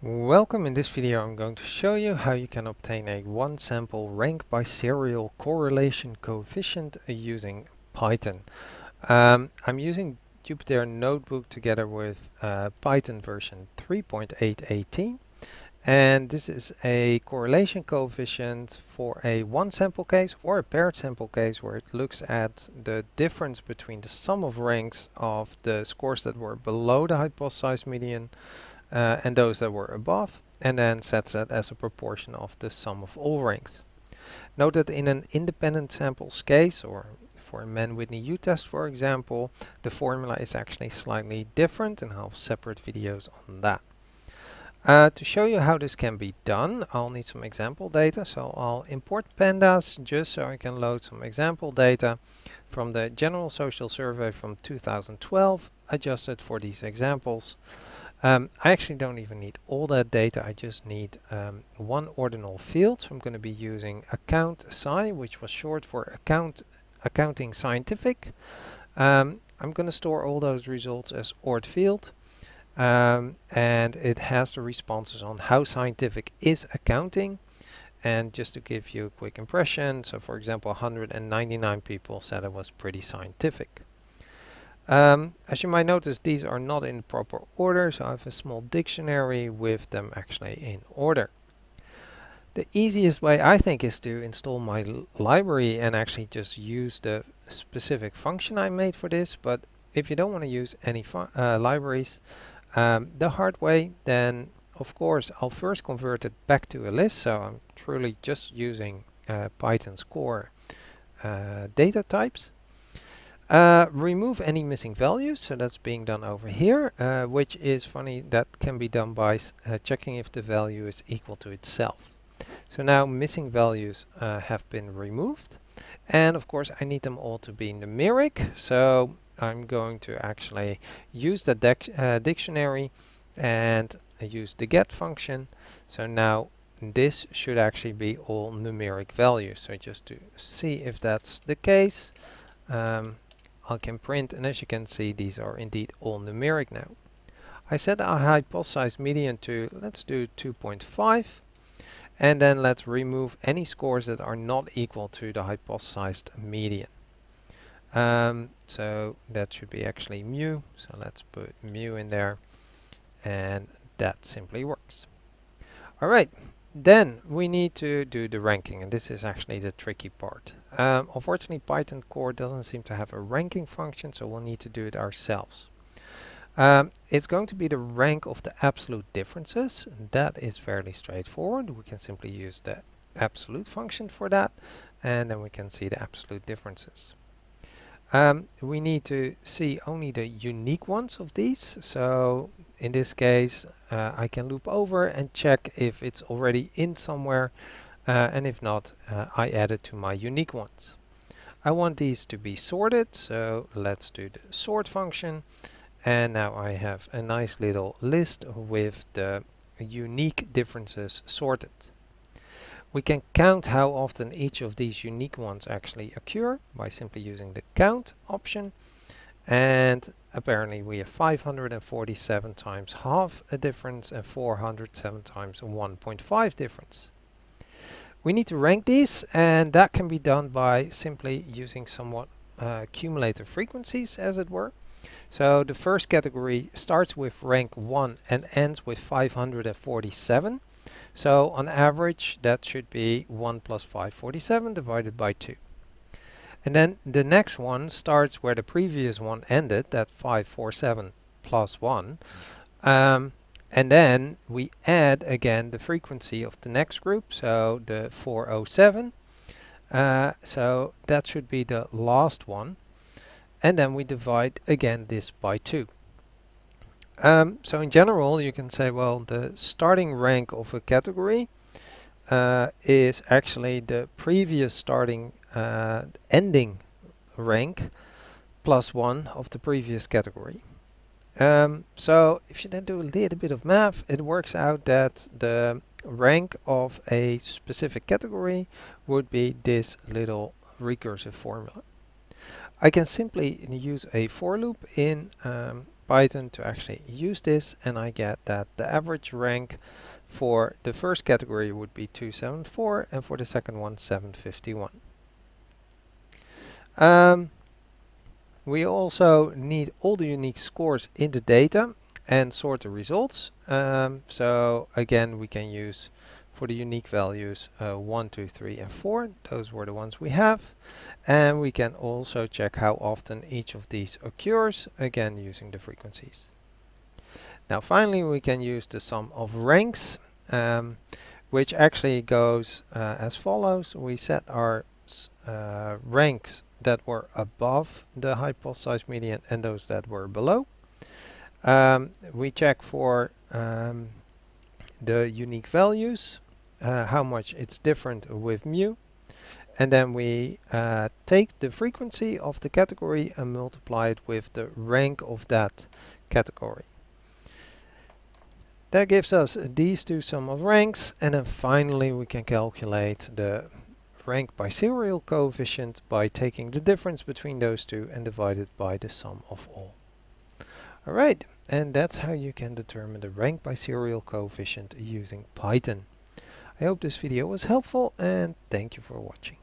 Welcome. In this video I'm going to show you how you can obtain a one sample rank biserial correlation coefficient using Python. I'm using Jupyter Notebook together with Python version 3.818, and this is a correlation coefficient for a one sample case or a paired sample case where it looks at the difference between the sum of ranks of the scores that were below the hypothesized median and those that were above, and then sets that as a proportion of the sum of all ranks. Note that in an independent samples case, or for a Mann-Whitney U-test for example, the formula is actually slightly different, and I'll have separate videos on that. To show you how this can be done, I'll need some example data, so I'll import pandas just so I can load some example data from the General Social Survey from 2012, adjusted for these examples. I actually don't even need all that data, I just need one ordinal field. So I'm going to be using account sci, which was short for accounting scientific. I'm going to store all those results as ord field, and it has the responses on how scientific is accounting. And just to give you a quick impression, so for example 199 people said it was pretty scientific. As you might notice, these are not in proper order, so I have a small dictionary with them actually in order. The easiest way I think is to install my library and actually just use the specific function I made for this. But if you don't want to use any libraries the hard way, then of course I'll first convert it back to a list. So I'm truly just using Python's core data types. Remove any missing values, so that's being done over here, which is funny, that can be done by checking if the value is equal to itself. So now missing values have been removed, and of course I need them all to be numeric, so I'm going to actually use the dictionary and use the get function. So now this should actually be all numeric values. So just to see if that's the case, I can print, and as you can see, these are indeed all numeric now. I set our hypothesized median to, let's do 2.5, and then let's remove any scores that are not equal to the hypothesized median. So that should be actually mu, so let's put mu in there, and that simply works. All right. Then we need to do the ranking, and this is actually the tricky part. Unfortunately, Python core doesn't seem to have a ranking function, so we'll need to do it ourselves. It's going to be the rank of the absolute differences, and that is fairly straightforward. We can simply use the absolute function for that, and then we can see the absolute differences. We need to see only the unique ones of these. So in this case, I can loop over and check if it's already in somewhere, and if not, I add it to my unique ones. I want these to be sorted, so let's do the sort function, and now I have a nice little list with the unique differences sorted. We can count how often each of these unique ones actually occur by simply using the count option. And apparently we have 547 times half a difference and 407 times 1.5 difference. We need to rank these, and that can be done by simply using somewhat cumulative frequencies, as it were. So the first category starts with rank 1 and ends with 547. So on average, that should be 1 plus 547 divided by 2. And then the next one starts where the previous one ended, that 547 plus 1. And then we add again the frequency of the next group, so the 407. So that should be the last one. And then we divide again this by 2. So in general, you can say, well, the starting rank of a category is actually the previous starting ending rank plus 1 of the previous category. So if you then do a little bit of math, it works out that the rank of a specific category would be this little recursive formula. I can simply use a for loop in Python to actually use this, and I get that the average rank for the first category would be 274 and for the second one 751. We also need all the unique scores in the data and sort the results. So again, we can use for the unique values 1, 2, 3, and 4. Those were the ones we have. And we can also check how often each of these occurs, again using the frequencies. Now finally, we can use the sum of ranks, which actually goes as follows. We set our ranks that were above the hypothesized median and those that were below. We check for the unique values, how much it's different with mu, and then we take the frequency of the category and multiply it with the rank of that category. That gives us these two sum of ranks, and then finally we can calculate the rank biserial coefficient by taking the difference between those two and divide it by the sum of all. Alright, and that's how you can determine the rank biserial coefficient using Python. I hope this video was helpful, and thank you for watching.